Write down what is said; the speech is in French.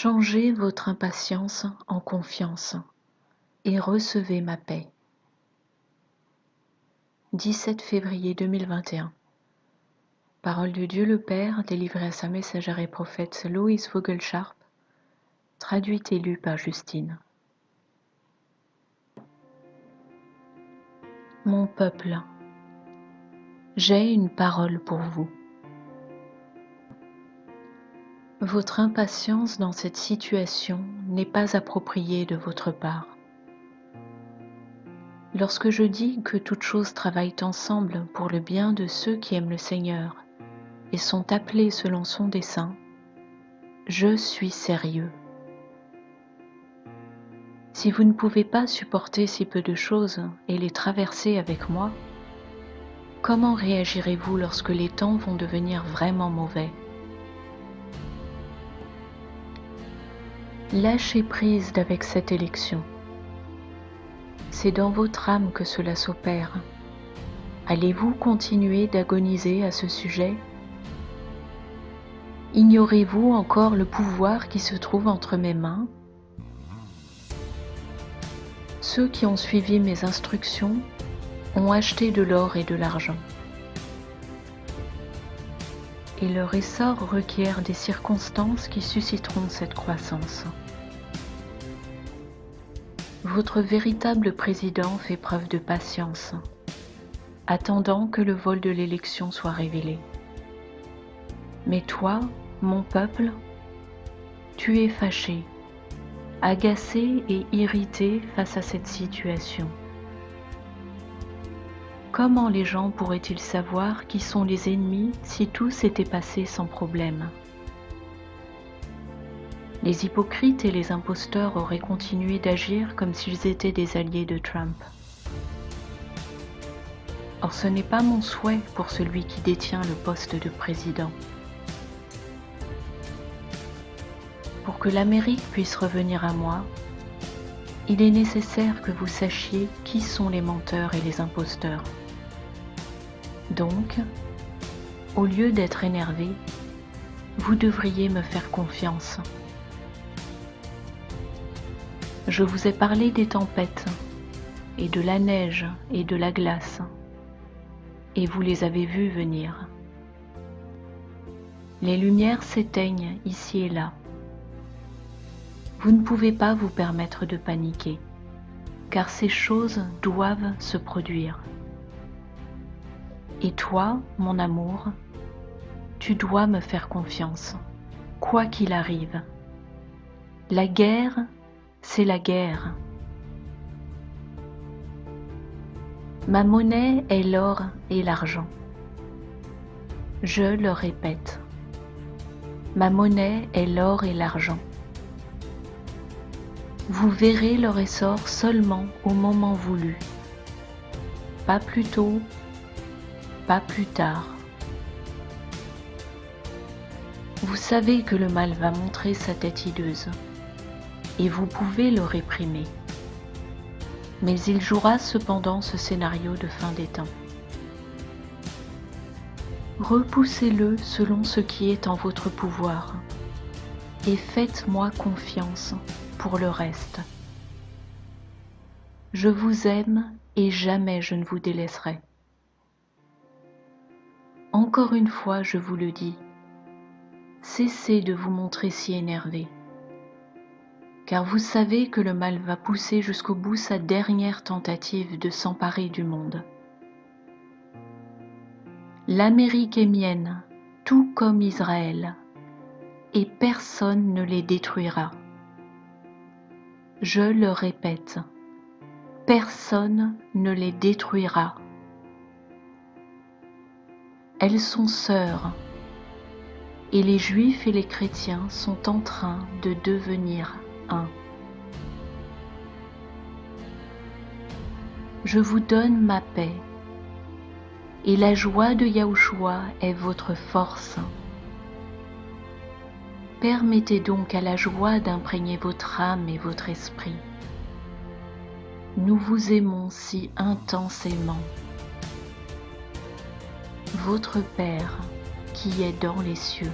Changez votre impatience en confiance et recevez ma paix. 17 février 2021. Parole de Dieu le Père, délivrée à sa messagère et prophète Loïs Vogelcharp, traduite et lue par Justine. Mon peuple, j'ai une parole pour vous. Votre impatience dans cette situation n'est pas appropriée de votre part. Lorsque je dis que toutes choses travaillent ensemble pour le bien de ceux qui aiment le Seigneur et sont appelés selon son dessein, je suis sérieux. Si vous ne pouvez pas supporter si peu de choses et les traverser avec moi, comment réagirez-vous lorsque les temps vont devenir vraiment mauvais? Lâchez prise avec cette élection. C'est dans votre âme que cela s'opère. Allez-vous continuer d'agoniser à ce sujet? Ignorez-vous encore le pouvoir qui se trouve entre mes mains? Ceux qui ont suivi mes instructions ont acheté de l'or et de l'argent. Et leur essor requiert des circonstances qui susciteront cette croissance. Votre véritable président fait preuve de patience, attendant que le vol de l'élection soit révélé. Mais toi, mon peuple, tu es fâché, agacé et irrité face à cette situation. Comment les gens pourraient-ils savoir qui sont les ennemis si tout s'était passé sans problème? Les hypocrites et les imposteurs auraient continué d'agir comme s'ils étaient des alliés de Trump. Or, ce n'est pas mon souhait pour celui qui détient le poste de président. Pour que l'Amérique puisse revenir à moi, il est nécessaire que vous sachiez qui sont les menteurs et les imposteurs. Donc, au lieu d'être énervé, vous devriez me faire confiance. Je vous ai parlé des tempêtes, et de la neige et de la glace, et vous les avez vues venir. Les lumières s'éteignent ici et là. Vous ne pouvez pas vous permettre de paniquer, car ces choses doivent se produire. Et toi, mon amour, tu dois me faire confiance, quoi qu'il arrive. La guerre, c'est la guerre. Ma monnaie est l'or et l'argent. Je le répète, ma monnaie est l'or et l'argent. Vous verrez leur essor seulement au moment voulu, pas plus tôt, pas plus tard. Vous savez que le mal va montrer sa tête hideuse, et vous pouvez le réprimer. Mais il jouera cependant ce scénario de fin des temps. Repoussez-le selon ce qui est en votre pouvoir, et faites-moi confiance pour le reste. Je vous aime et jamais je ne vous délaisserai. Encore une fois, je vous le dis, cessez de vous montrer si énervé. Car vous savez que le mal va pousser jusqu'au bout sa dernière tentative de s'emparer du monde. L'Amérique est mienne, tout comme Israël, et personne ne les détruira. Je le répète, personne ne les détruira. Elles sont sœurs, et les Juifs et les chrétiens sont en train de devenir un. Je vous donne ma paix, et la joie de Yahushua est votre force. Permettez donc à la joie d'imprégner votre âme et votre esprit. Nous vous aimons si intensément. Votre Père qui est dans les cieux.